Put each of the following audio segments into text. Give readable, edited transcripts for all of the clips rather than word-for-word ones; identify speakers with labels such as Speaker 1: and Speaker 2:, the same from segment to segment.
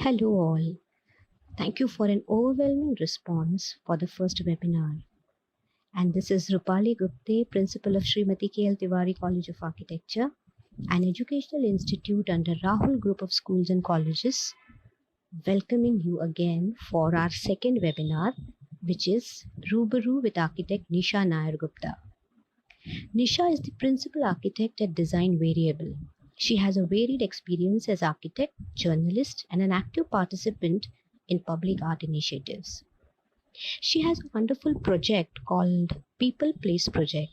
Speaker 1: Hello all. Thank you for an overwhelming response for the first webinar. And this is Rupali Gupte, Principal of Srimati K.L. Tiwari College of Architecture, an educational institute under Rahul Group of Schools and Colleges, welcoming you again for our second webinar, which is Rubaru with architect Nisha Nair Gupta. Nisha is the principal architect at Design Variable. She has a varied experience as architect, journalist, and an active participant in public art initiatives. She has a wonderful project called People Place Project,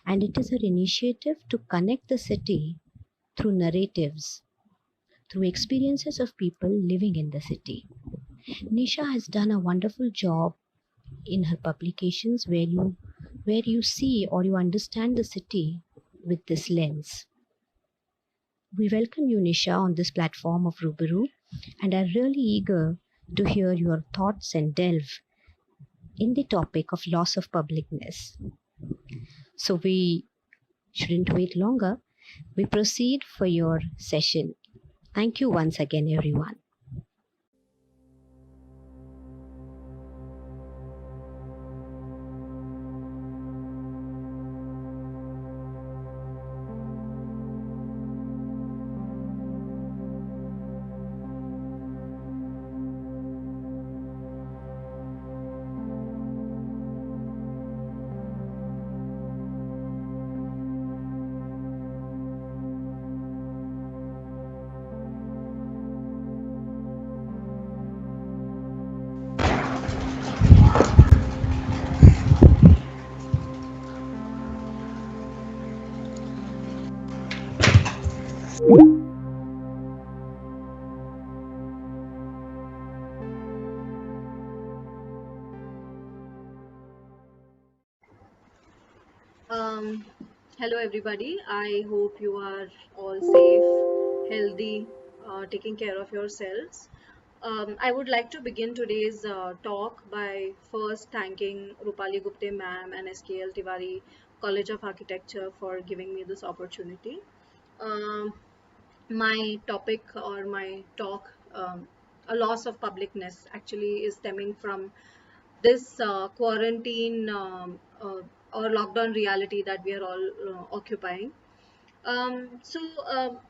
Speaker 1: and it is her initiative to connect the city through narratives, through experiences of people living in the city. Nisha has done a wonderful job in her publications where you see or you understand the city with this lens. We welcome you, Nisha, on this platform of Rubaru, and are really eager to hear your thoughts and delve in the topic of loss of publicness. So we shouldn't wait longer. We proceed for your session. Thank you once again, everyone.
Speaker 2: Um, Hello everybody. I hope you are all safe, healthy, taking care of yourselves. I would like to begin today's talk by first thanking Rupali Gupte ma'am and SKL Tiwari College of Architecture for giving me this opportunity. Um, my topic or my talk, a loss of publicness, actually is stemming from this quarantine or lockdown reality that we are all occupying.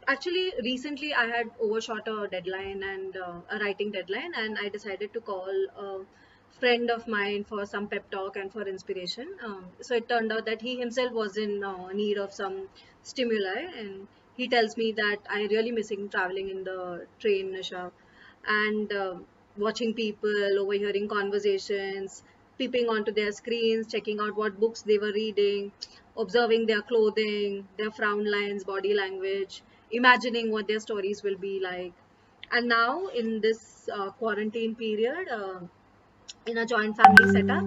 Speaker 2: Actually, recently I had overshot a deadline and a writing deadline, and I decided to call a friend of mine for some pep talk and for inspiration. So it turned out that he himself was in need of some stimuli, and he tells me that I really missing traveling in the train, Nisha, and watching people, overhearing conversations, peeping onto their screens, checking out what books they were reading, observing their clothing, their frown lines, body language, imagining what their stories will be like. And now, in this quarantine period, in a joint family setup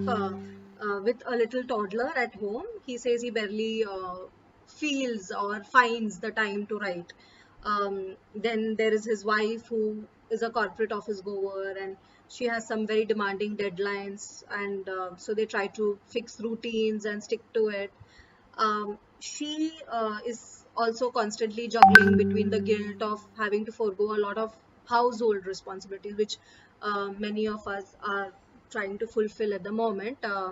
Speaker 2: with a little toddler at home, he says he barely feels or finds the time to write. Then there is his wife, who is a corporate office goer, and she has some very demanding deadlines, and so they try to fix routines and stick to it. She is also constantly juggling between the guilt of having to forego a lot of household responsibilities, which many of us are trying to fulfill at the moment, uh,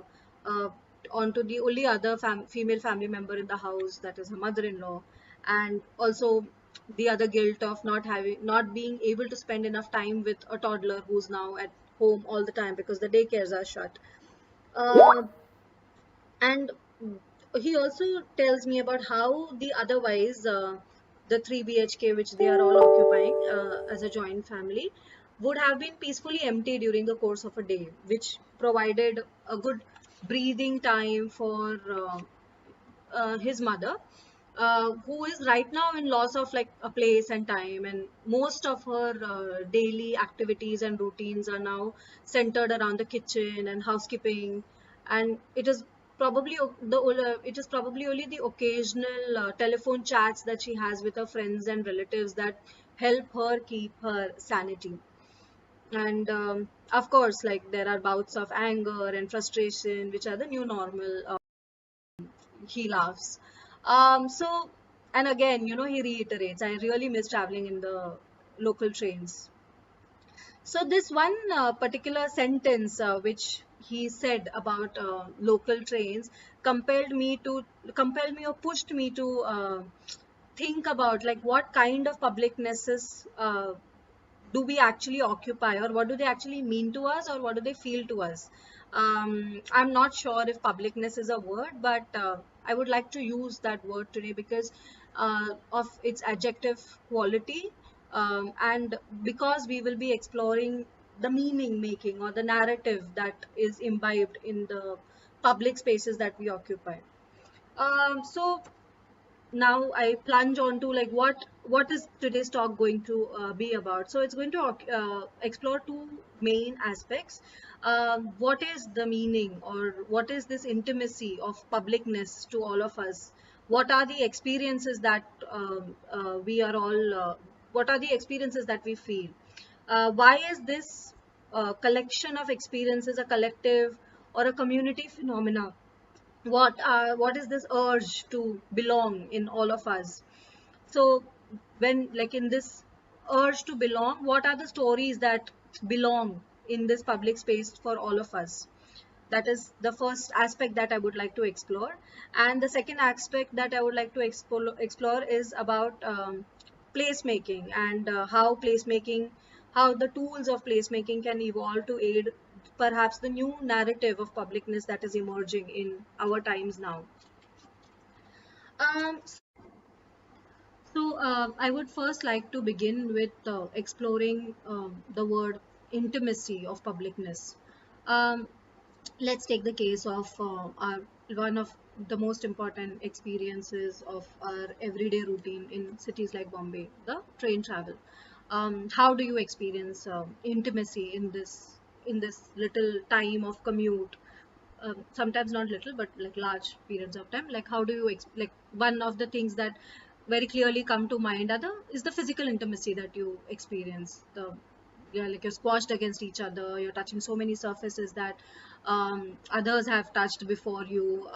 Speaker 2: onto the only other female family member in the house, that is her mother-in-law, and also the other guilt of not being able to spend enough time with a toddler who's now at home all the time because the daycares are shut. Uh, and he also tells me about how the otherwise the 3 BHK which they are all occupying as a joint family would have been peacefully empty during the course of a day, which provided a good breathing time for his mother, who is right now in loss of like a place and time, and most of her daily activities and routines are now centered around the kitchen and housekeeping, and it is probably only the occasional telephone chats that she has with her friends and relatives that help her keep her sanity. And of course, like, there are bouts of anger and frustration which are the new normal. He laughs. So, and again, he reiterates, I really miss traveling in the local trains. So this one particular sentence which he said about local trains compelled me to compelled me or pushed me to think about like what kind of publicnesses do we actually occupy, or what do they actually mean to us, or what do they feel to us. I'm not sure if publicness is a word, but I would like to use that word today because of its adjective quality, and because we will be exploring the meaning making or the narrative that is imbibed in the public spaces that we occupy. So now I plunge on to like what is today's talk going to be about. So it's going to explore two main aspects. What is the meaning, or what is this intimacy of publicness to all of us? What are the experiences that we are all? What are the experiences that we feel? Why is this collection of experiences a collective or a community phenomena? What is this urge to belong in all of us? So when like in this urge to belong, what are the stories that belong in this public space for all of us? That is the first aspect that I would like to explore. And the second aspect that I would like to explore is about placemaking, and how the tools of placemaking can evolve to aid perhaps the new narrative of publicness that is emerging in our times now. Um, I would first like to begin with exploring the word intimacy of publicness. Um, let's take the case of one of the most important experiences of our everyday routine in cities like Bombay, the train travel. How do you experience intimacy in this little time of commute? Sometimes not little, but like large periods of time. Like how do you like one of the things that very clearly come to mind are is the physical intimacy that you experience. Yeah, like you're squashed against each other, you're touching so many surfaces that others have touched before you.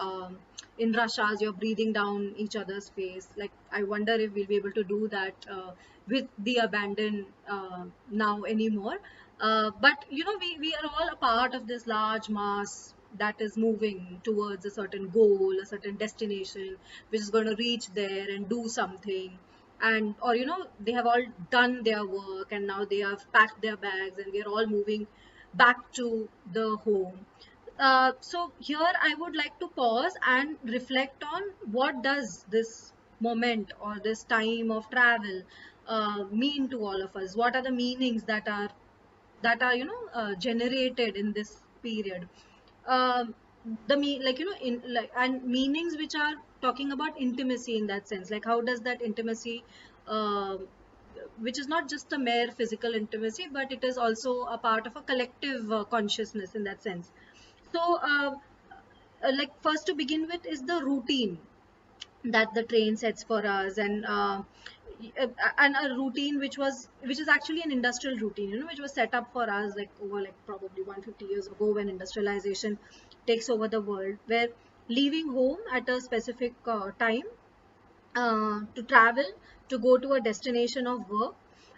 Speaker 2: In rush hours, you're breathing down each other's face. Like I wonder if we'll be able to do that with the abandon now anymore. But you know, we are all a part of this large mass that is moving towards a certain goal, a certain destination, which is going to reach there and do something. And or you know, they have all done their work and now they have packed their bags and we are all moving back to the home. So here I would like to pause and reflect on what does this moment or this time of travel mean to all of us. What are the meanings that are generated in this period? um, like you know in like and meanings which are talking about intimacy in that sense. Like how does that intimacy, um which is not just a mere physical intimacy, but it is also a part of a collective consciousness in that sense. So like first to begin with is the routine that the train sets for us, and a routine which is actually an industrial routine, you know, which was set up for us like over like probably 150 years ago when industrialization takes over the world, where leaving home at a specific time to travel to go to a destination of work,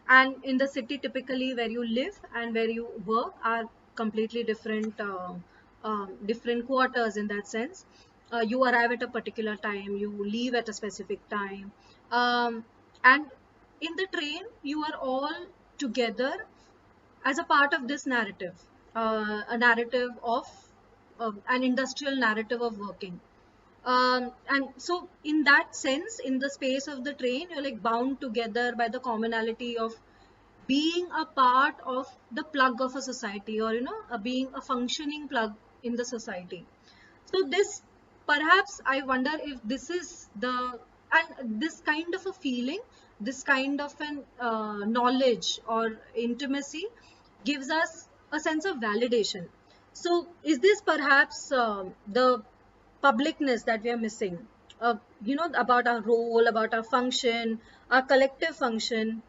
Speaker 2: and in the city typically where you live and where you work are completely different, different quarters in that sense. You arrive at a particular time, you leave at a specific time, and in the train you are all together as a part of this narrative, a narrative of an industrial narrative of working. And so in that sense, in the space of the train, you're like bound together by the commonality of being a part of the plug of a society, or you know, being a functioning plug in the society. So this, perhaps I wonder if this is the, and this kind of a feeling, this kind of an knowledge or intimacy gives us a sense of validation. So is this perhaps the publicness that we are missing? You know, about our role, about our function, our collective function,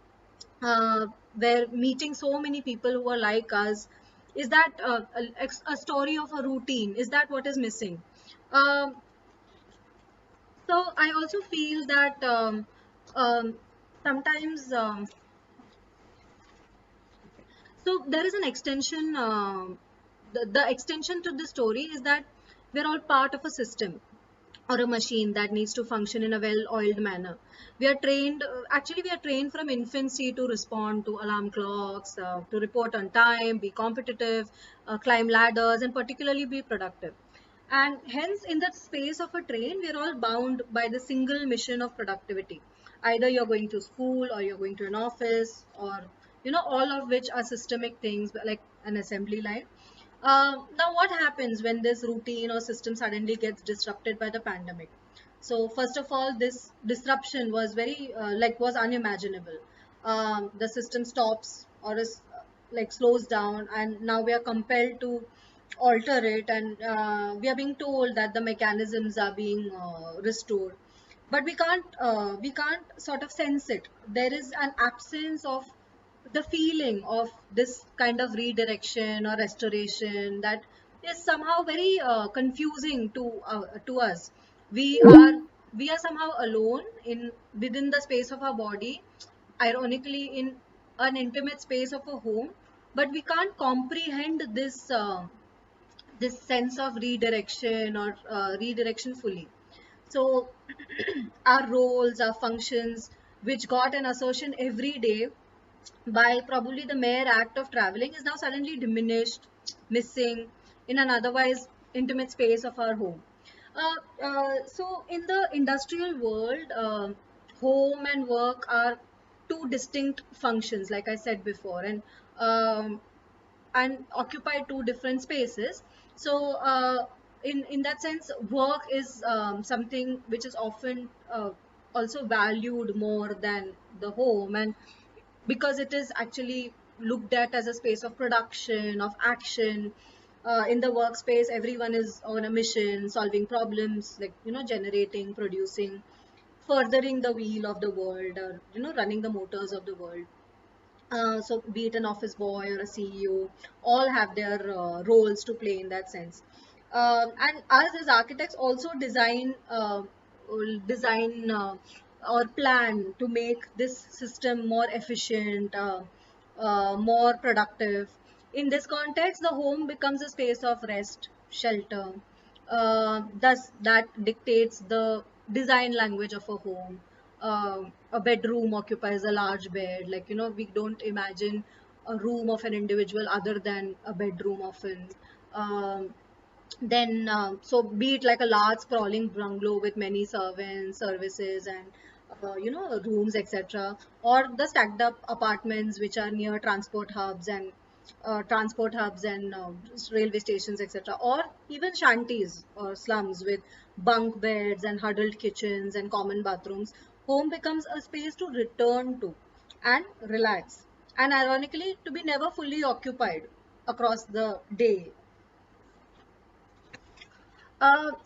Speaker 2: uh, where meeting so many people who are like us, is that a story of a routine? Is that what is missing? um, so I also feel that um, sometimes So there is an extension. The extension to this story is that we're all part of a system or a machine that needs to function in a well-oiled manner. We are trained, actually, we are trained from infancy to respond to alarm clocks, to report on time, be competitive, climb ladders, and particularly be productive. And hence, in the space of a train, we are all bound by the single mission of productivity. Either you're going to school or you're going to an office, or all of which are systemic things like an assembly line. Now, what happens when this routine or system suddenly gets disrupted by the pandemic? So, first of all, this disruption was very was unimaginable. The system stops or is like slows down, and now we are compelled to alter it, and we are being told that the mechanisms are being restored, but we can't sort of sense it. There is an absence of the feeling of this kind of redirection or restoration that is somehow very confusing to us. We are somehow alone in within the space of our body, ironically in an intimate space of a home, but we can't comprehend this sense of redirection or redirection fully. So our roles, our functions, which got an assertion every day by probably the mere act of traveling, is now suddenly diminished, missing in an otherwise intimate space of our home. So in the industrial world, home and work are two distinct functions, like I said before, um, and occupy two different spaces. So in that sense, work is something which is often also valued more than the home, and because it is actually looked at as a space of production, of action. In the workspace, everyone is on a mission, solving problems, like generating, producing, furthering the wheel of the world, or running the motors of the world. So be it an office boy or a CEO, all have their roles to play in that sense. And us as architects also design or plan to make this system more efficient, more productive. In this context, the home becomes a space of rest, shelter. Thus, that dictates the design language of a home. A bedroom occupies a large bed, like we don't imagine a room of an individual other than a bedroom often. um, then so be it like a large sprawling bungalow with many servants, services, and rooms, etc., or the stacked up apartments which are near transport hubs and railway stations, etc., or even shanties or slums with bunk beds and huddled kitchens and common bathrooms. Home becomes a space to return to and relax, and ironically to be never fully occupied across the day.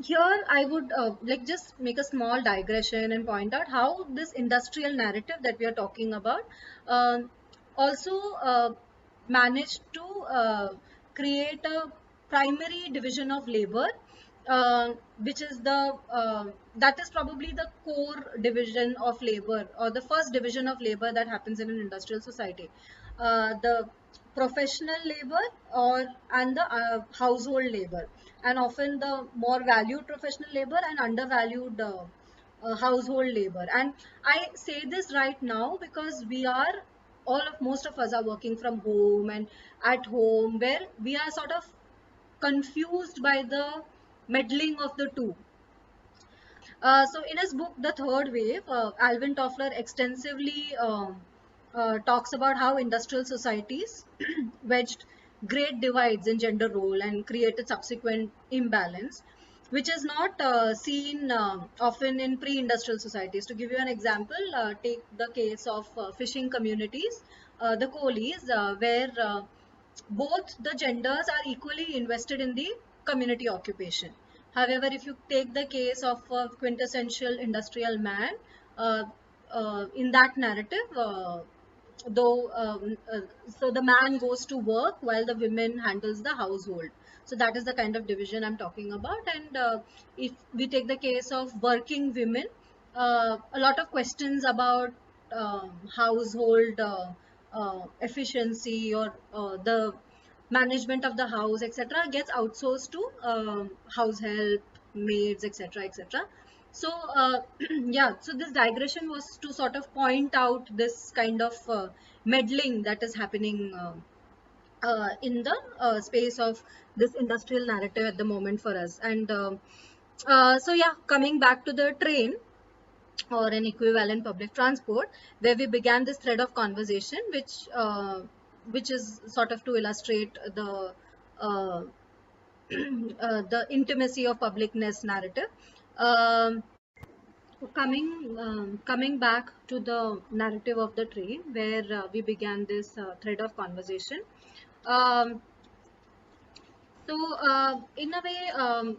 Speaker 2: Here I would like just make a small digression and point out how this industrial narrative that we are talking about um also managed to create a primary division of labor, which is that is probably the core division of labor, or the first division of labor that happens in an industrial society. The professional labor or and the household labor, and often the more valued professional labor and undervalued household labor. And I say this right now because most of us are working from home and at home, where we are sort of confused by the meddling of the two. So in his book, The Third Wave, Alvin Toffler extensively talks about how industrial societies wedged great divides in gender role and created subsequent imbalance, which is not seen often in pre-industrial societies. To give you an example, take the case of fishing communities, the coolies, where both the genders are equally invested in the community occupation. However, if you take the case of a quintessential industrial man, uh, in that narrative, though, so the man goes to work while the women handles the household. So that is the kind of division I'm talking about. And if we take the case of working women, a lot of questions about household efficiency or the management of the house, etc., gets outsourced to house help, maids, etc., etc. So yeah, so this digression was to sort of point out this kind of meddling that is happening in the space of this industrial narrative at the moment for us. And so yeah, coming back to the train or an equivalent public transport, where we began this thread of conversation, which is sort of to illustrate uh, the intimacy of publicness narrative. Um, coming back to the narrative of the train, where we began this thread of conversation. Um, in a way,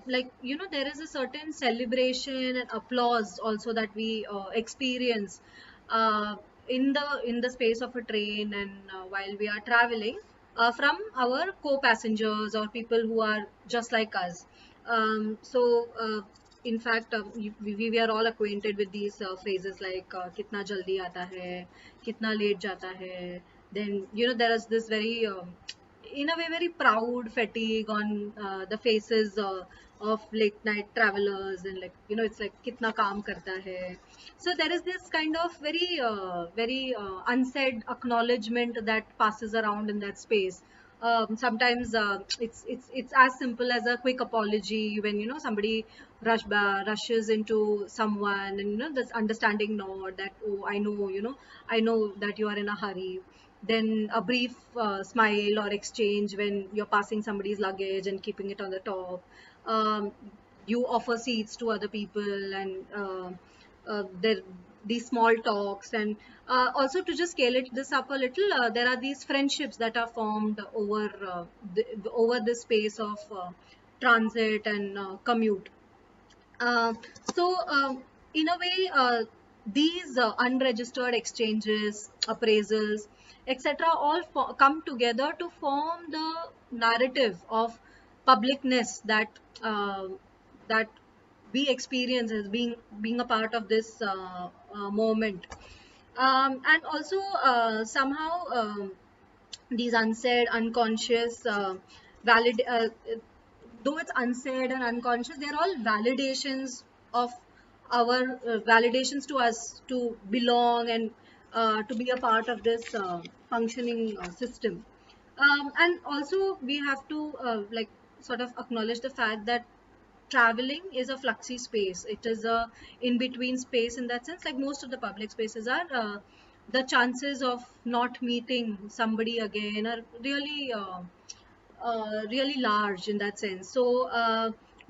Speaker 2: like, there is a certain celebration and applause also that we experience uh, in the space of a train, and while we are traveling, from our co-passengers or people who are just like us. In fact, we are all acquainted with these phrases like "kitna jaldi aata hai," "kitna late jata hai." Then there is this very in a way very proud fatigue on the faces of late night travelers, and like, it's like kitna kaam karta hai. So there is this kind of very unsaid acknowledgement that passes around in that space. Sometimes it's as simple as a quick apology when somebody rushes into someone, and this understanding nod that, oh, I know that you are in a hurry. Then a brief smile or exchange when you're passing somebody's luggage and keeping it on the top. Um, you offer seats to other people, and there these small talks, and also to just scale this up a little, there are these friendships that are formed over the space of transit and commute. uh, so, in a way, these unregistered exchanges, appraisals, etc., all come together to form the narrative of publicness that we experience as being a part of this moment. And also, somehow, these unsaid, unconscious, valid though it's unsaid and unconscious, they're all validations of our validations to us to belong and to be a part of this functioning system. And also we have to like sort of acknowledge the fact that traveling is a fluxy space. It is a in between space in that sense. Like most of the public spaces are, the chances of not meeting somebody again are really large in that sense. So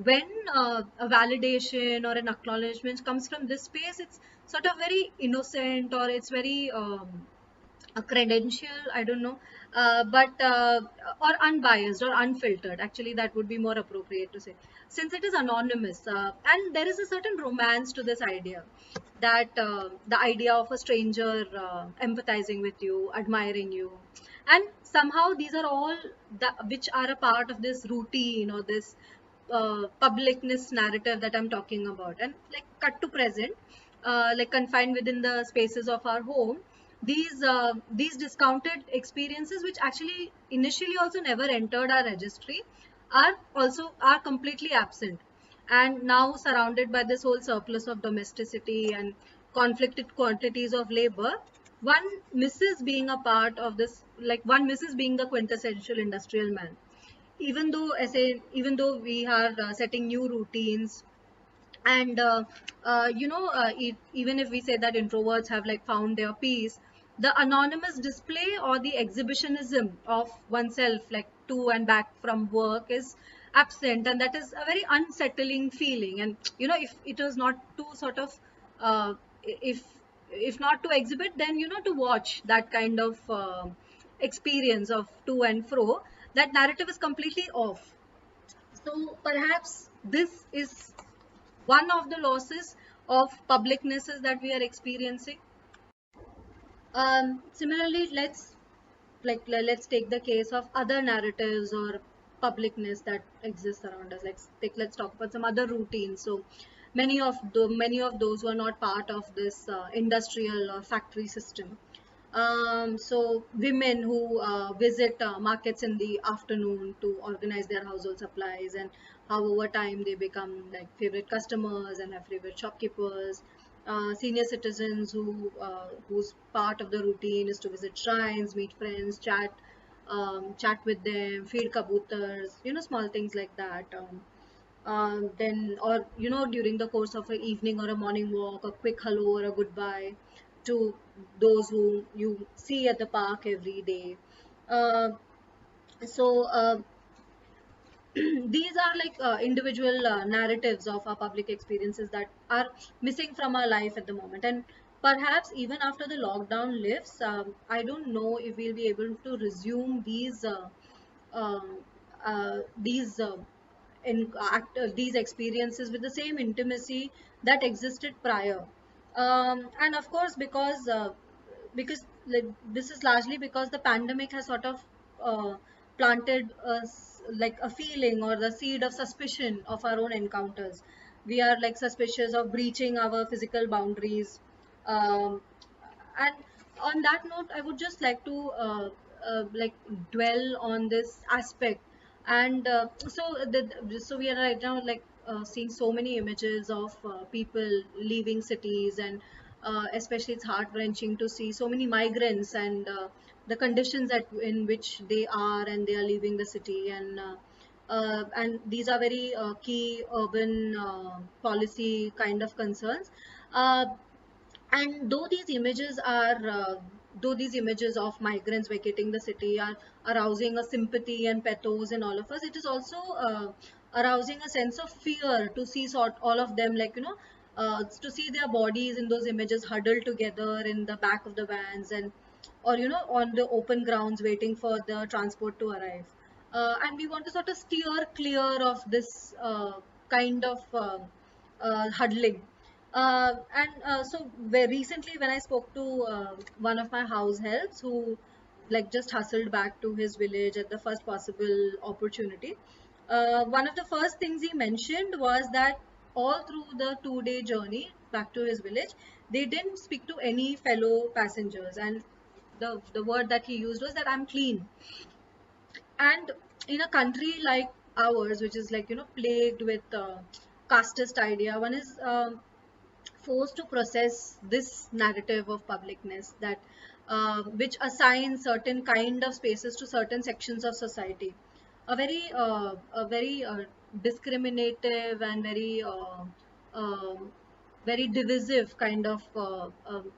Speaker 2: when a validation or an acknowledgement comes from this space, it's sort of very innocent, or it's very a credential, I don't know, but or unbiased or unfiltered. Actually, that would be more appropriate to say, since it is anonymous, and there is a certain romance to this idea that the idea of a stranger empathizing with you, admiring you, and somehow these are all which are a part of this routine or this publicness narrative that I'm talking about. And like cut to present, like confined within the spaces of our home, these discounted experiences, which actually initially also never entered our registry, are completely absent, and now surrounded by this whole surplus of domesticity and conflicted quantities of labor, one misses being a part of this. Like, one misses being the quintessential industrial man. Even though we are setting new routines, and even if we say that introverts have like found their peace, the anonymous display or the exhibitionism of oneself, like to and back from work, is absent, and that is a very unsettling feeling. And if it was not to sort of if not to exhibit, then to watch that kind of experience of to and fro, that narrative is completely off. So perhaps this is one of the losses of publicnesses that we are experiencing. Similarly, let's take the case of other narratives or publicness that exists around us. Let's talk about some other routines. So many of those who are not part of this industrial or factory system. So women who visit markets in the afternoon to organize their household supplies, and how over time they become like favorite customers and have favorite shopkeepers. Senior citizens whose part of the routine is to visit shrines, meet friends, chat with them, feed kabutars, small things like that. Then, or during the course of an evening or a morning walk, a quick hello or a goodbye to those who you see at the park every day. uh, so these are like individual narratives of our public experiences that are missing from our life at the moment. And perhaps even after the lockdown lifts, I don't know if we'll be able to resume um, these these experiences with the same intimacy that existed prior. And of course, because like, this is largely because the pandemic has sort of planted us like a feeling or the seed of suspicion of our own encounters. We are like suspicious of breaching our physical boundaries. And on that note, I would just like to like dwell on this aspect. And so we are right now like seeing so many images of people leaving cities, and especially it's heart wrenching to see so many migrants and the conditions in which they are, and they are leaving the city. And these are very key urban policy kind of concerns. Uh, and though these images of migrants vacating the city are arousing a sympathy and pathos in all of us, it is also arousing a sense of fear to see all of them, like to see their bodies in those images huddled together in the back of the vans, and or on the open grounds waiting for the transport to arrive. And we want to sort of steer clear of this kind of huddling. And so very recently, when I spoke to one of my house helps who like just hustled back to his village at the first possible opportunity, one of the first things he mentioned was that all through the 2 day journey back to his village, they didn't speak to any fellow passengers, and the word that he used was that I'm clean. And in a country like ours, which is like plagued with casteist idea, one is forced to process this narrative of publicness that which assigns certain kind of spaces to certain sections of society, a very discriminative and very divisive kind of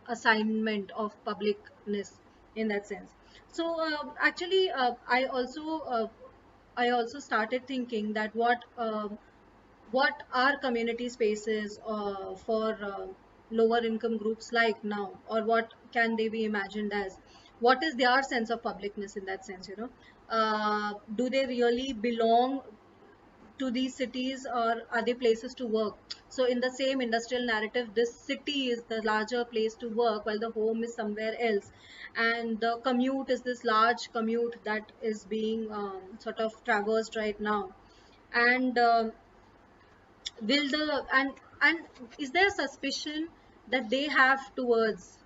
Speaker 2: assignment of publicness in that sense. So actually I also started thinking that what are community spaces for lower income groups like now, or what can they be imagined as? What is their sense of publicness in that sense? Do they really belong to these cities, or are they places to work? So in the same industrial narrative, this city is the larger place to work while the home is somewhere else, and the commute is this large commute that is being sort of traversed right now. And will the and is there suspicion that they have towards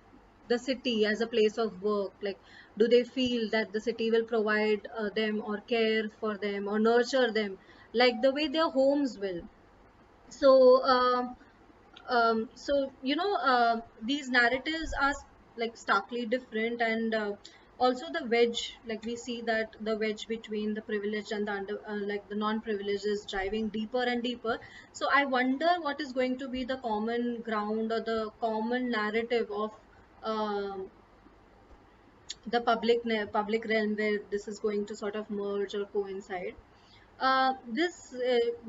Speaker 2: the city as a place of work? Like, do they feel that the city will provide them or care for them or nurture them like the way their homes will? So these narratives are like starkly different. And also the wedge, like we see that the wedge between the privileged and the like the non-privileged is driving deeper and deeper. So I wonder what is going to be the common ground or the common narrative of um, the public realm where this is going to sort of merge or coincide. This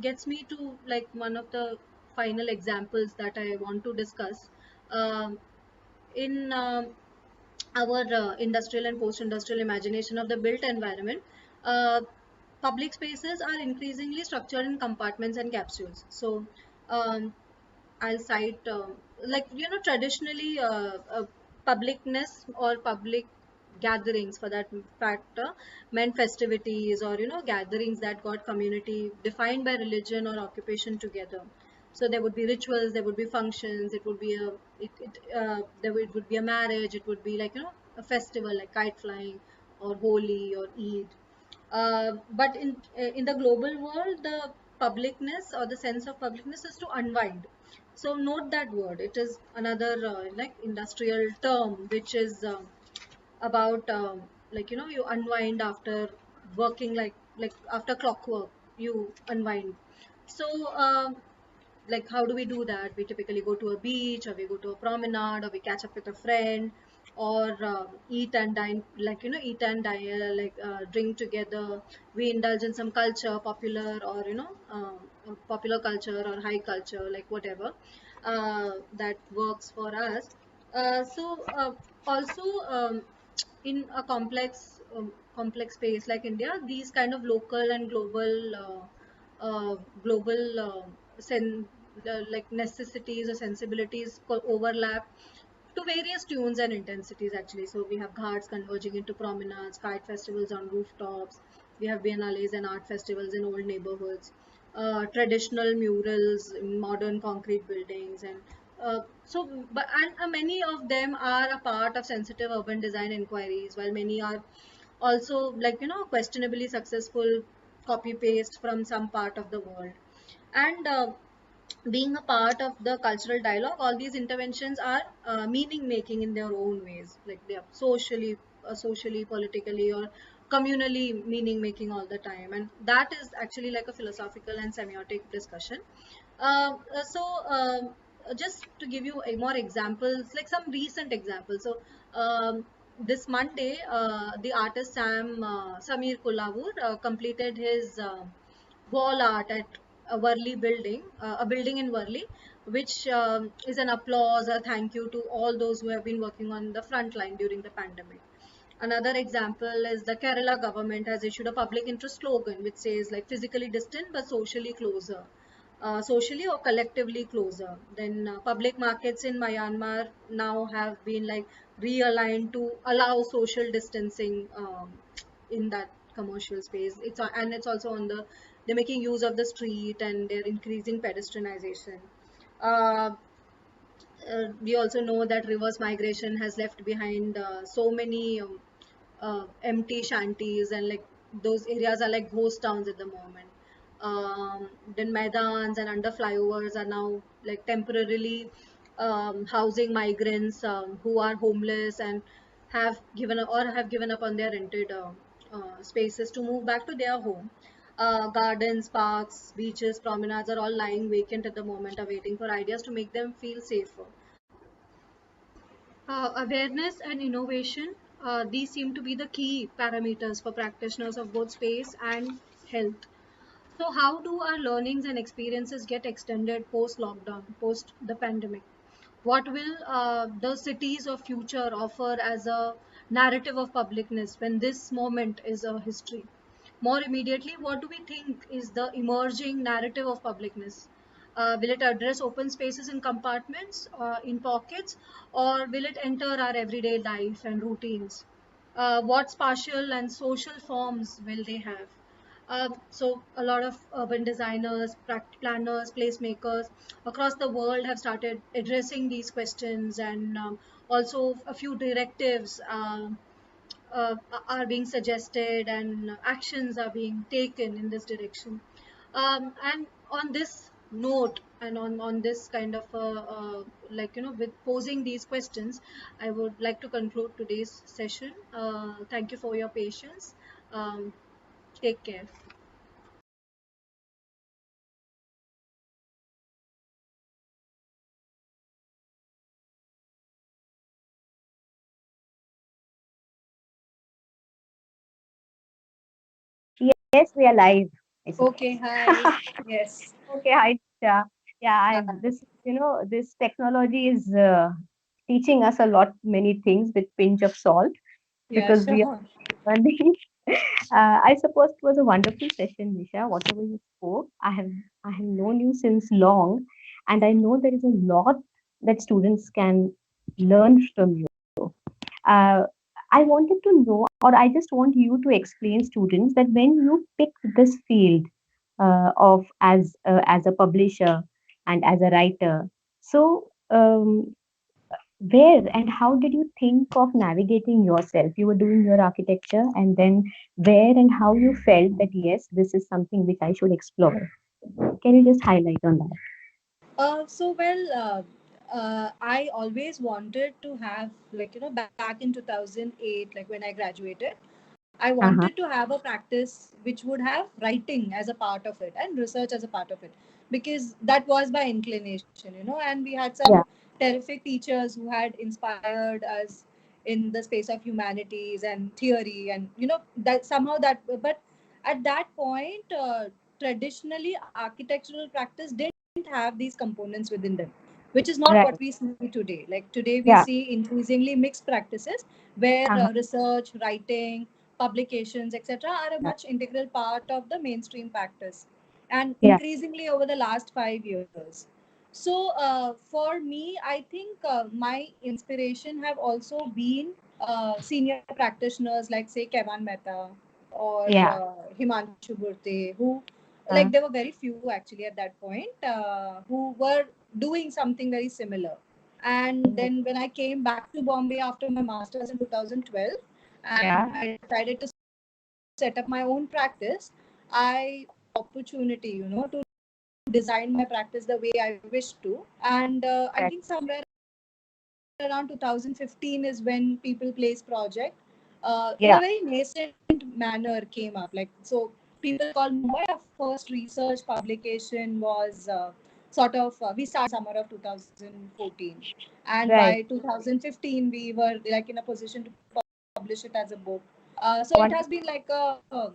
Speaker 2: gets me to like one of the final examples that I want to discuss. Um, in our industrial and post-industrial imagination of the built environment, uh, public spaces are increasingly structured in compartments and capsules. So um, I'll cite like traditionally publicness or public gatherings for that factor meant festivities, or gatherings that got community defined by religion or occupation together. So there would be rituals, there would be functions, it would be a it would be a marriage, it would be like a festival like kite flying or Holi or Eid. But in the global world, the publicness or the sense of publicness is to unwind. So note that word. It is another like industrial term, which is about like you unwind after working, like after clockwork you unwind. So like how do we do that? We typically go to a beach, or we go to a promenade, or we catch up with a friend, or eat and dine, like eat and dine, drink together. We indulge in some culture, popular, or popular culture or high culture, like whatever that works for us. So also in a complex space like India, these kind of local and global like necessities or sensibilities overlap to various tunes and intensities actually. So we have ghats converging into promenades, kite festivals on rooftops, we have biennales and art festivals in old neighborhoods, traditional murals in modern concrete buildings, and many of them are a part of sensitive urban design inquiries, while many are also like questionably successful copy paste from some part of the world. And being a part of the cultural dialogue, all these interventions are meaning making in their own ways, like they are socially, politically, or communally meaning making all the time, and that is actually like a philosophical and semiotic discussion. Just to give you a more examples, like some recent examples. So this Monday, the artist Samir Kulavur completed his wall art at a building in Worli, which is an applause, a thank you to all those who have been working on the front line during the pandemic. Another example is the Kerala government has issued a public interest slogan which says like physically distant but socially closer, socially or collectively closer. Then public markets in Myanmar now have been like realigned to allow social distancing in that commercial space. And it's also on the they're making use of the street, and they're increasing pedestrianization. Uh, we also know that reverse migration has left behind so many empty shanties, and like those areas are like ghost towns at the moment. Then Maidans and under flyovers are now like temporarily housing migrants who are homeless and have given up on their rented spaces to move back to their home. Gardens, parks, beaches, promenades are all lying vacant at the moment, awaiting for ideas to make them feel safer. Awareness and innovation, these seem to be the key parameters for practitioners of both space and health. So, how do our learnings and experiences get extended post lockdown, post the pandemic? What will the cities of future offer as a narrative of publicness when this moment is a history? More immediately, what do we think is the emerging narrative of publicness? Will it address open spaces in compartments, in pockets, or will it enter our everyday life and routines? What spatial and social forms will they have? So a lot of urban designers, planners, placemakers across the world have started addressing these questions, and also a few directives are being suggested, and actions are being taken in this direction. And on this note, and on this kind of with posing these questions, I would like to conclude today's session. Thank you for your patience. Um, Take care.
Speaker 1: Yes, we are live, I suppose.
Speaker 2: Okay, hi. Yes.
Speaker 1: Okay, hi, Tisha. Yeah,
Speaker 2: Hi.
Speaker 1: this technology is teaching us a lot, many things with pinch of salt
Speaker 2: Yeah,
Speaker 1: because we
Speaker 2: sure.
Speaker 1: are learning. I suppose it was a wonderful session, Nisha. Whatever you spoke, I have known you since long, and I know there is a lot that students can learn from you. Uh, I wanted to know, or I just want you to explain students that when you picked this field of as a publisher and as a writer, so Where and how did you think of navigating yourself? You were doing your architecture, and then where and how you felt that yes, this is something which I should explore. Can you just highlight on that?
Speaker 2: I always wanted to have, like, back in 2008, like when I graduated, I wanted
Speaker 1: Uh-huh.
Speaker 2: to have a practice which would have writing as a part of it and research as a part of it, because that was my inclination, and we had some
Speaker 1: Yeah.
Speaker 2: terrific teachers who had inspired us in the space of humanities and theory, and that somehow that, but at that point, traditionally architectural practice didn't have these components within them, which is not what
Speaker 1: Right.
Speaker 2: we see today. Like today we
Speaker 1: Yeah.
Speaker 2: see increasingly mixed practices where
Speaker 1: Uh-huh.
Speaker 2: research, writing, publications, etc., are a
Speaker 1: Yeah.
Speaker 2: much integral part of the mainstream practice, and
Speaker 1: Yeah.
Speaker 2: increasingly over the last 5 years. So, for me, I think my inspiration have also been senior practitioners like, say, Kevan Mehta or
Speaker 1: Yeah.
Speaker 2: Himanshu Burte, who,
Speaker 1: Uh,
Speaker 2: like, there were very few actually at that point, who were doing something very similar. And
Speaker 1: yes.
Speaker 2: then when I came back to Bombay after my master's in 2012, and
Speaker 1: Yeah.
Speaker 2: I decided to set up my own practice, I opportunity, to design my practice the way I wished to. And I think
Speaker 1: Right.
Speaker 2: somewhere around 2015 is when people place project. In a very nascent
Speaker 1: Yeah.
Speaker 2: manner came up. Like, so people called Mumbai. Our first research publication was we started in summer of 2014, and by
Speaker 1: Right.
Speaker 2: 2015 we were like in a position to publish it as a book. So it has been like
Speaker 1: Wonderful.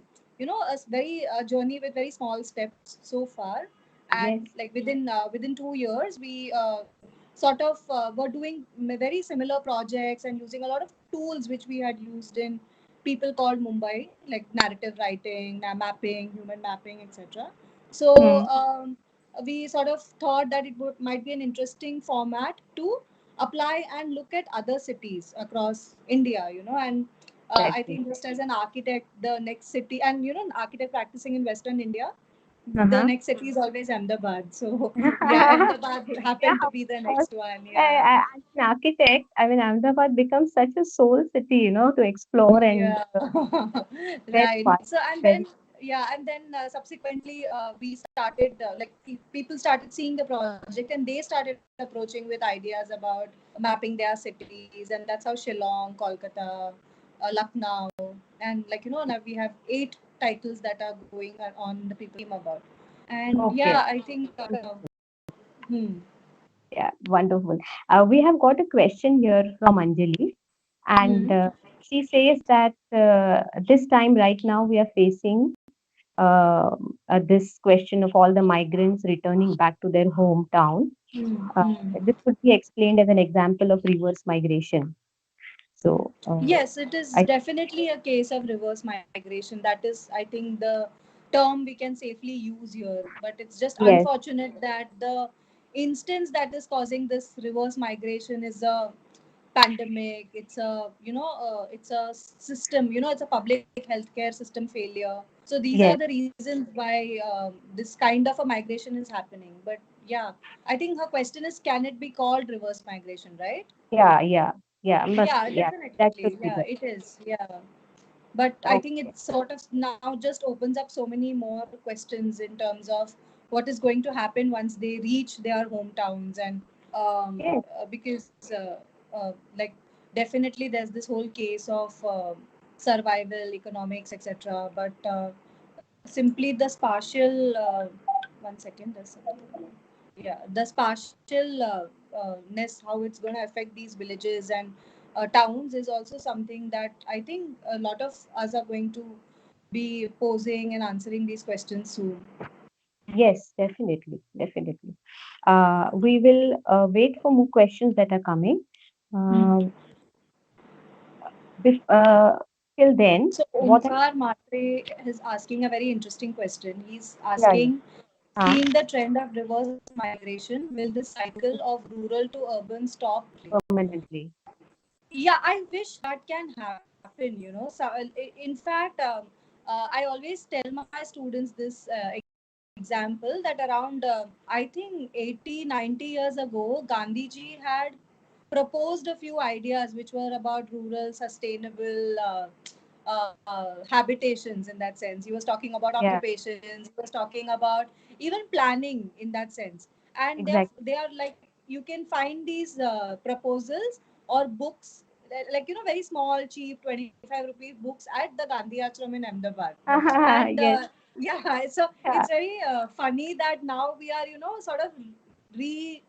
Speaker 2: a very journey with very small steps so far. And like
Speaker 1: Yes.
Speaker 2: within 2 years we sort of were doing very similar projects and using a lot of tools which we had used in people called Mumbai, like narrative writing, mapping, human mapping, etc. So
Speaker 1: Hmm.
Speaker 2: we sort of thought that might be an interesting format to apply and look at other cities across India, and I think
Speaker 1: Definitely.
Speaker 2: just as an architect, the next city, and an architect practicing in Western India, the
Speaker 1: Uh-huh.
Speaker 2: next city is always Ahmedabad. So yeah,
Speaker 1: Yeah,
Speaker 2: Ahmedabad happened to
Speaker 1: of
Speaker 2: be the
Speaker 1: course.
Speaker 2: next one. Yeah.
Speaker 1: As an architect, I mean, Ahmedabad becomes such a soul city, to explore and
Speaker 2: Yeah.
Speaker 1: very
Speaker 2: Right.
Speaker 1: fun.
Speaker 2: So and then
Speaker 1: Very,
Speaker 2: yeah, and then subsequently we started like people started seeing the project and they started approaching with ideas about mapping their cities, and that's how Shillong, Kolkata, Lucknow, and like now we have 8 titles that are going on the people about. And
Speaker 1: okay.
Speaker 2: yeah, I think hmm.
Speaker 1: Yeah, wonderful. We have got a question here from Anjali, and
Speaker 2: Hmm.
Speaker 1: she says that this time right now we are facing this question of all the migrants returning back to their hometown.
Speaker 2: Hmm.
Speaker 1: Uh,
Speaker 2: Hmm.
Speaker 1: this could be explained as an example of reverse migration. So,
Speaker 2: Yes, it is
Speaker 1: I
Speaker 2: definitely a case of reverse migration. That is, I think, the term we can safely use here. But it's just
Speaker 1: yes,
Speaker 2: unfortunate that the instance that is causing this reverse migration is a pandemic. It's it's a system. It's a public healthcare system failure. So these are
Speaker 1: yes,
Speaker 2: the reasons why this kind of a migration is happening. But yeah, I think her question is, can it be called reverse migration, right?
Speaker 1: yeah, yeah, yeah, must
Speaker 2: Yeah,
Speaker 1: be, yeah, that
Speaker 2: definitely.
Speaker 1: should be
Speaker 2: Yeah,
Speaker 1: there.
Speaker 2: it is. Yeah. But I think it
Speaker 1: Okay,
Speaker 2: sort of now just opens up so many more questions in terms of what is going to happen once they reach their hometowns, and
Speaker 1: yes,
Speaker 2: because like definitely there's this whole case of survival economics, etc. But simply the spatial 1 second, there's something. Yeah, the spatial ness, how it's going to affect these villages and towns is also something that I think a lot of us are going to be posing and answering these questions soon.
Speaker 1: yes, definitely, definitely. We will wait for more questions that are coming.
Speaker 2: Hmm.
Speaker 1: Uh, till then,
Speaker 2: So
Speaker 1: what I,
Speaker 2: Omkar Matre is asking a very interesting question. He's
Speaker 1: yeah, yeah,
Speaker 2: asking, seeing the trend of reverse migration, will this cycle of rural to urban stop permanently?
Speaker 1: permanently.
Speaker 2: Yeah, I wish that can happen, so in fact, I always tell my students this example that around I think 80, 90 years ago Gandhi ji had proposed a few ideas which were about rural sustainable habitations in that sense. He was talking about
Speaker 3: Yeah,
Speaker 2: occupations. He was talking about even planning in that sense. And
Speaker 3: exactly.
Speaker 2: they are like, you can find these proposals or books, like, you know, very small, cheap, 25 rupees books at the Gandhi Ashram in Ahmedabad. And
Speaker 3: Yes.
Speaker 2: yeah, so
Speaker 3: Yeah.
Speaker 2: it's very funny that now we are, you know, sort of re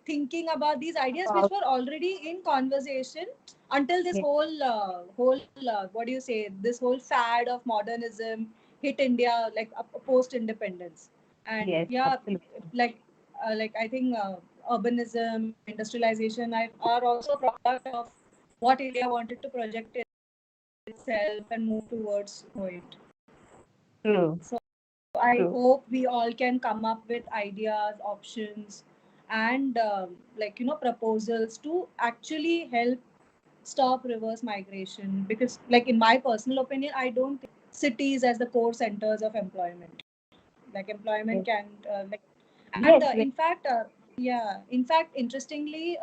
Speaker 2: thinking about these ideas which
Speaker 3: About
Speaker 2: were already in conversation until this
Speaker 3: yes,
Speaker 2: whole what do you say, this whole fad of modernism hit India, like post independence. And
Speaker 3: yes,
Speaker 2: yeah,
Speaker 3: absolutely.
Speaker 2: like I think urbanism, industrialization are also a product of what India wanted to project itself and move towards it.
Speaker 3: True,
Speaker 2: So I
Speaker 3: true.
Speaker 2: hope we all can come up with ideas, options, and like, you know, proposals to actually help stop reverse migration. Because, like, in my personal opinion, I don't think cities as the core centers of employment. Like, employment
Speaker 3: Yes,
Speaker 2: can and
Speaker 3: yes,
Speaker 2: in fact, yeah, in fact, interestingly,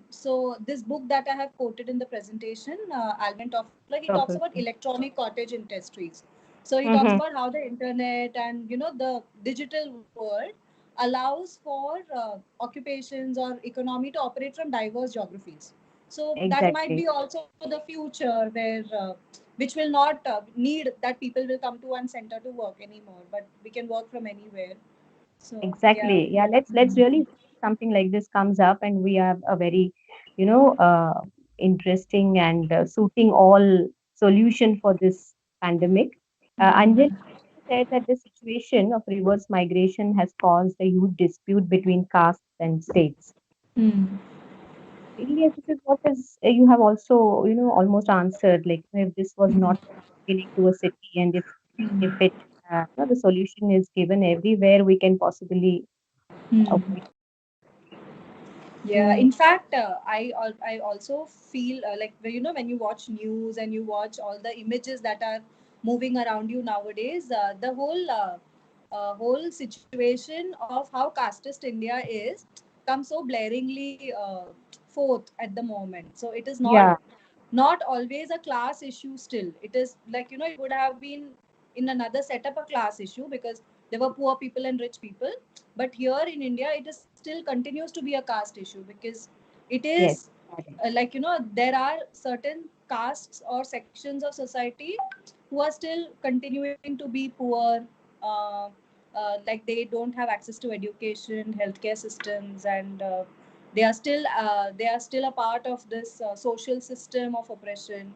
Speaker 2: so this book that I have quoted in the presentation, Alvin Toffler, he talks
Speaker 3: Topic.
Speaker 2: about electronic cottage industries. So he talks
Speaker 3: Mm-hmm.
Speaker 2: about how the internet and, you know, the digital world allows for occupations or economy to operate from diverse geographies. So that might
Speaker 3: Exactly,
Speaker 2: be also the future where which will not need that people will come to one center to work anymore, but we can work from anywhere. So yeah.
Speaker 3: exactly. Yeah, let's really hope something like this comes up, and we have a very, interesting and suiting all solution for this pandemic. Anjali said that the situation of reverse migration has caused a huge dispute between castes and states.
Speaker 2: Hmm.
Speaker 3: Yes, this is what is you have also, almost answered. Like if this was not pertaining to a city, and if it, the solution is given everywhere, we can possibly
Speaker 2: Hmm.
Speaker 3: avoid.
Speaker 2: Yeah,
Speaker 3: Mm,
Speaker 2: in fact, I also feel like, you know, when you watch news and you watch all the images that are moving around you nowadays, the whole situation of how casteist India is comes so blaringly forth at the moment. So it is
Speaker 3: yeah,
Speaker 2: not always a class issue. Still, it is like, you know, it would have been in another setup a class issue because there were poor people and rich people. But here in India, it is still continues to be a caste issue because it
Speaker 3: yes,
Speaker 2: is
Speaker 3: got it.
Speaker 2: like, you know, there are certain castes or sections of society who are still continuing to be poor. uh, like they don't have access to education, healthcare systems, and they are still a part of this social system of oppression.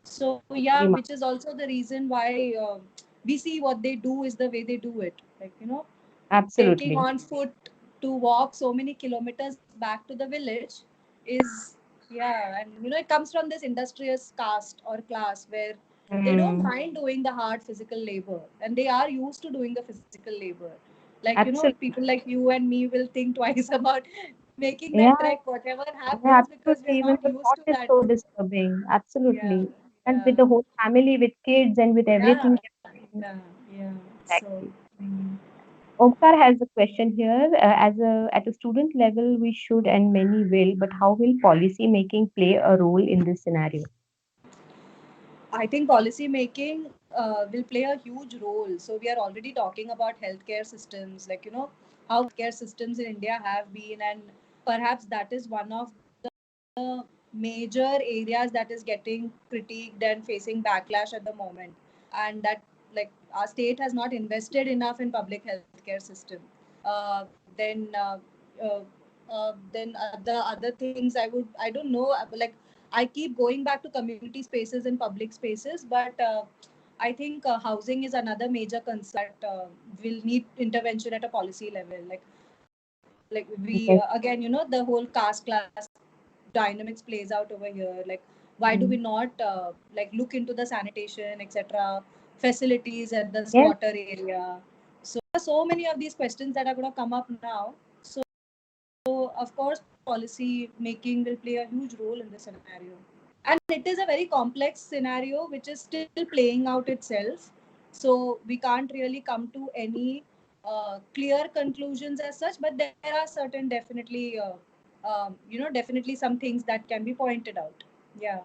Speaker 2: So yeah,
Speaker 3: Very
Speaker 2: which
Speaker 3: much.
Speaker 2: is also the reason why we see what they do is the way they do it, like, you know, taking
Speaker 3: Absolutely.
Speaker 2: on foot to walk so many kilometers back to the village is, yeah. And you know, it comes from this industrious caste or class where they don't
Speaker 3: Mm,
Speaker 2: mind doing the hard physical labor, and they are used to doing the physical labor. Like, you know,
Speaker 3: absolutely.
Speaker 2: people like you and me will think twice about making that
Speaker 3: Yeah,
Speaker 2: trek, whatever
Speaker 3: yeah,
Speaker 2: happens, because we're
Speaker 3: absolutely. Even
Speaker 2: not
Speaker 3: the
Speaker 2: used
Speaker 3: thought
Speaker 2: to
Speaker 3: is
Speaker 2: that.
Speaker 3: so disturbing.
Speaker 2: Yeah,
Speaker 3: Absolutely. And with
Speaker 2: yeah,
Speaker 3: the whole family, with kids, and with
Speaker 2: yeah,
Speaker 3: everything.
Speaker 2: yeah, yeah. So,
Speaker 3: Exactly. Omkar has a question here. As a at a student level, we should and many will, but how will policy making play a role in this scenario?
Speaker 2: I think policy making will play a huge role. So we are already talking about healthcare systems, like, you know, how healthcare systems in India have been, and perhaps that is one of the major areas that is getting critiqued and facing backlash at the moment. And that, like, our state has not invested enough in public healthcare system. Then the other things I don't know, like, I keep going back to community spaces and public spaces, but I think housing is another major concern that will need intervention at a policy level. Like we
Speaker 3: Yes.
Speaker 2: again, you know, the whole caste class dynamics plays out over here. Like, why do we
Speaker 3: Mm.
Speaker 2: not like look into the sanitation, etc., facilities at the
Speaker 3: Yes,
Speaker 2: squatter area? So there are so many of these questions that are going to come up now. So of course, policy making will play a huge role in this scenario. And it is a very complex scenario which is still playing out itself. So we can't really come to any clear conclusions as such, but there are certain definitely definitely some things that can be pointed out. Yeah.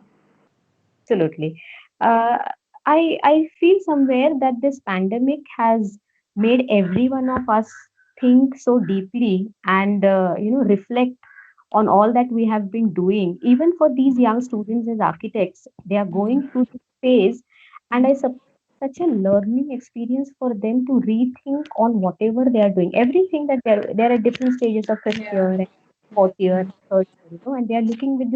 Speaker 3: Absolutely. Uh, I feel somewhere that this pandemic has made every one of us think so deeply and reflect on all that we have been doing. Even for these young students as architects, they are going through this phase, and I suppose such a learning experience for them to rethink on whatever they are doing. Everything that they're at different stages of fifth
Speaker 2: Yeah.
Speaker 3: year, and fourth year, third year, and they are looking with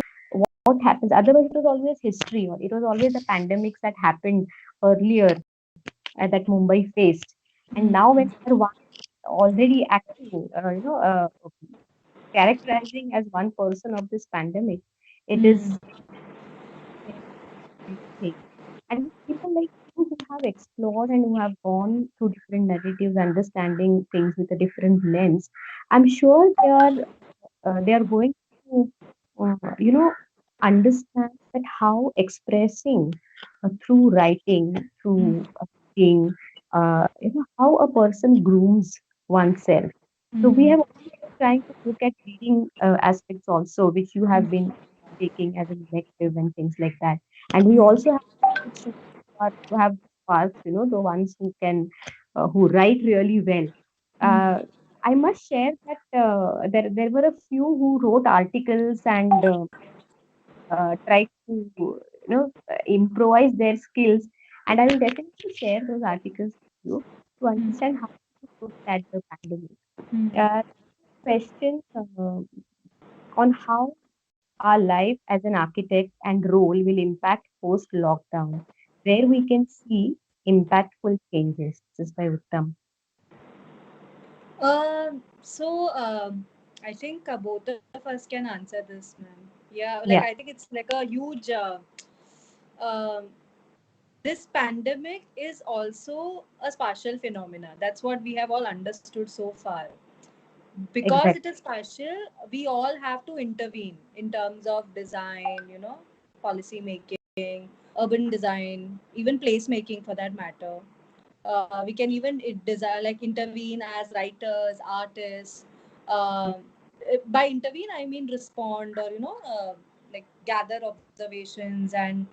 Speaker 3: what happens. Otherwise, it was always history, or it was always the pandemics that happened earlier that Mumbai faced. And now, when they're already acting, characterizing as one person of this pandemic, it is thing. And people like you who have explored and who have gone through different narratives, understanding things with a different lens, I'm sure they are going to understand that how expressing through writing, through reading, how a person grooms oneself. So we have also been trying to look at reading aspects also, which you have been taking as an elective and things like that. And we also have students who have sparks, the ones who can who write really well. Uh, I must share that there were a few who wrote articles and tried to improvise their skills, and I will definitely share those articles with you to understand how to look at the pandemic. Questions on how our life as an architect and role will impact post lockdown, where we can see impactful changes. This is by Uttam.
Speaker 2: So I think both of us can answer this, ma'am. Yeah, like I
Speaker 3: Yeah,
Speaker 2: think it's like a huge. Um this pandemic is also a spatial phenomena. That's what we have all understood so far. Because it
Speaker 3: exactly.
Speaker 2: is spatial, we all have to intervene in terms of design, policy making, urban design, even placemaking for that matter. We can even design, like intervene as writers, artists. By intervene, I mean respond, or like gather observations and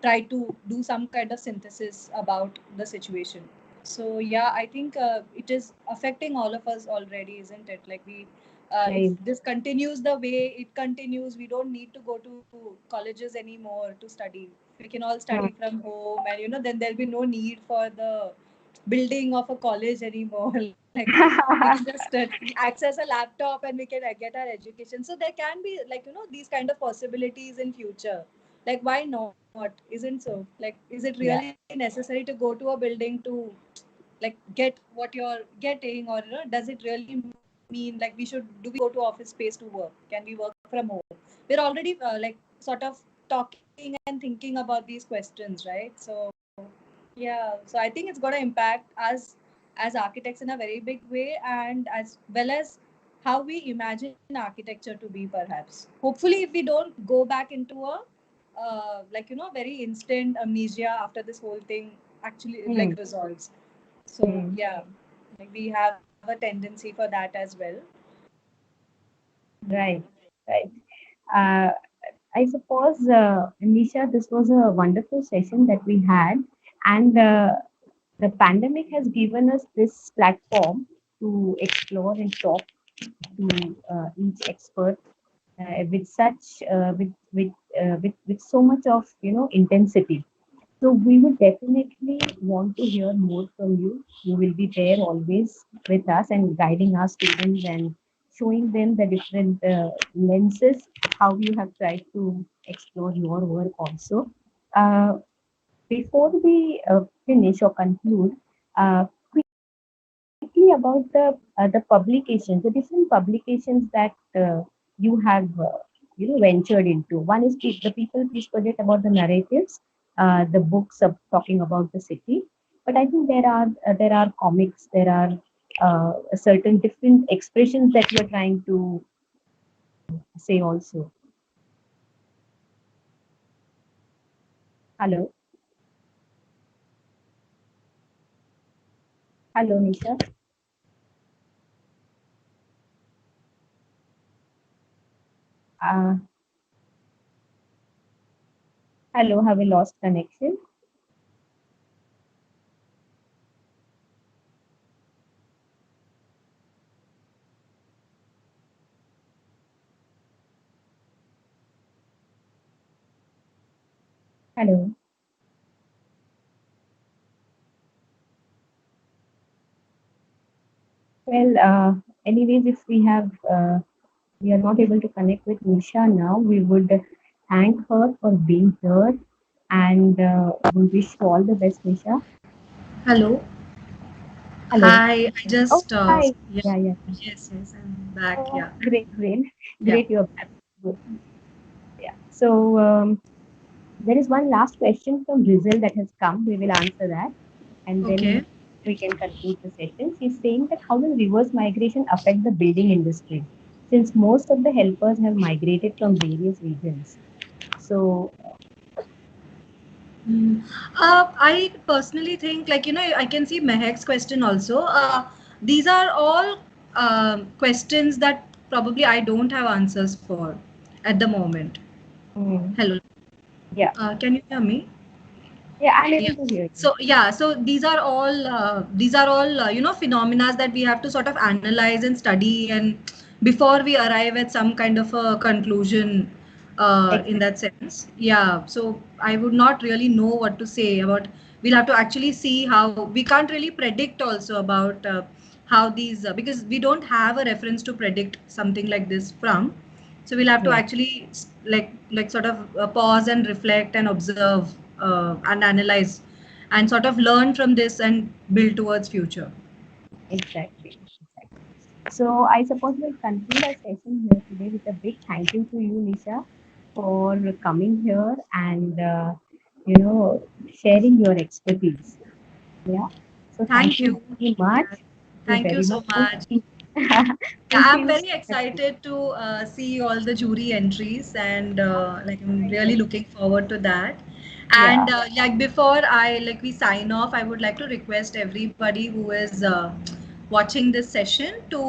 Speaker 2: try to do some kind of synthesis about the situation. So yeah, I think it is affecting all of us already, isn't it? Like we, if
Speaker 3: Right.
Speaker 2: this continues the way it continues, we don't need to go to colleges anymore to study. We can all study
Speaker 3: Hmm.
Speaker 2: from home, and then there'll be no need for the building of a college anymore. Like we can just access a laptop and we can get our education. So there can be, like, these kind of possibilities in future. Like why not? Isn't so? Like, is it really
Speaker 3: Yeah.
Speaker 2: necessary to go to a building to like get what you're getting, or does it really mean, like, do we go to office space to work? Can we work from home? We're already like sort of talking and thinking about these questions, right? So yeah, so I think it's going to impact us as architects in a very big way, and as well as how we imagine architecture to be, perhaps. Hopefully, if we don't go back into a very instant amnesia after this whole thing actually like
Speaker 3: Hmm.
Speaker 2: resolves. So
Speaker 3: Hmm.
Speaker 2: yeah, like we have a tendency for that as well.
Speaker 3: Right. Right. Uh, I suppose, Nisha, this was a wonderful session that we had, and the pandemic has given us this platform to explore and talk to each expert with such with so much of intensity. So we would definitely want to hear more from you. You will be there always with us and guiding our students and showing them the different lenses, how you have tried to explore your work also. Uh, Before we finish or conclude, uh, quickly about the publications, the different publications that you have ventured into. One is the People Please project about the narratives, the books of talking about the city. But I think there are comics, there are certain different expressions that you are trying to say also. Hello, hello, Nisha. Uh, Hello, have we lost connection? Hello. Well, anyways, if we are not able to connect with Nisha now, we would thank her for being here, and we wish you all the best, Nisha.
Speaker 4: Hello.
Speaker 3: Hello.
Speaker 4: Hi. I
Speaker 3: Oh,
Speaker 4: just
Speaker 3: hi.
Speaker 4: yeah.
Speaker 3: Yeah, yeah.
Speaker 4: Yes, I'm back.
Speaker 3: Oh,
Speaker 4: Yeah.
Speaker 3: great, great,
Speaker 4: Yeah.
Speaker 3: great. You're back. Good. Yeah. So there is one last question from Rizal that has come. We will answer that, and then
Speaker 4: Okay.
Speaker 3: we can conclude the session. She's saying that how does reverse migration affect the building industry, since most of the helpers have migrated from various regions. So,
Speaker 4: Mm. I personally think, like, I can see Mehak's question also. These are all questions that probably I don't have answers for at the moment.
Speaker 3: mm,
Speaker 4: Hello.
Speaker 3: yeah,
Speaker 4: Can you hear me?
Speaker 3: yeah, I'm
Speaker 4: Yeah.
Speaker 3: able to hear you.
Speaker 4: So these are all phenomena that we have to sort of analyze and study, and before we arrive at some kind of a conclusion, in
Speaker 3: Exactly.
Speaker 4: that sense. Yeah. So I would not really know what to say about. We'll have to actually see how we can't really predict also about how these because we don't have a reference to predict something like this from. So we'll have to
Speaker 3: Yes,
Speaker 4: actually like sort of pause and reflect and observe and analyze and sort of learn from this and build towards future.
Speaker 3: exactly. Exactly. So, I suppose we'll conclude our session here today with a big thank you to you, Nisha, for coming here and you know sharing your expertise. Yeah. So, thank
Speaker 4: Thank
Speaker 3: you
Speaker 4: you.
Speaker 3: very much.
Speaker 4: Yeah.
Speaker 3: Thank you
Speaker 4: Thank you
Speaker 3: very
Speaker 4: so
Speaker 3: much. We'll
Speaker 4: much.
Speaker 3: see,
Speaker 4: Yeah,
Speaker 3: we'll see
Speaker 4: I'm
Speaker 3: you
Speaker 4: very
Speaker 3: soon.
Speaker 4: excited to see all the jury entries, and like I'm really
Speaker 3: Yes.
Speaker 4: looking forward to that.
Speaker 3: Yeah.
Speaker 4: And like before we sign off, I would like to request everybody who is watching this session to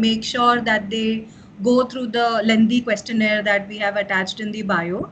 Speaker 4: make sure that they go through the lengthy questionnaire that we have attached in the bio,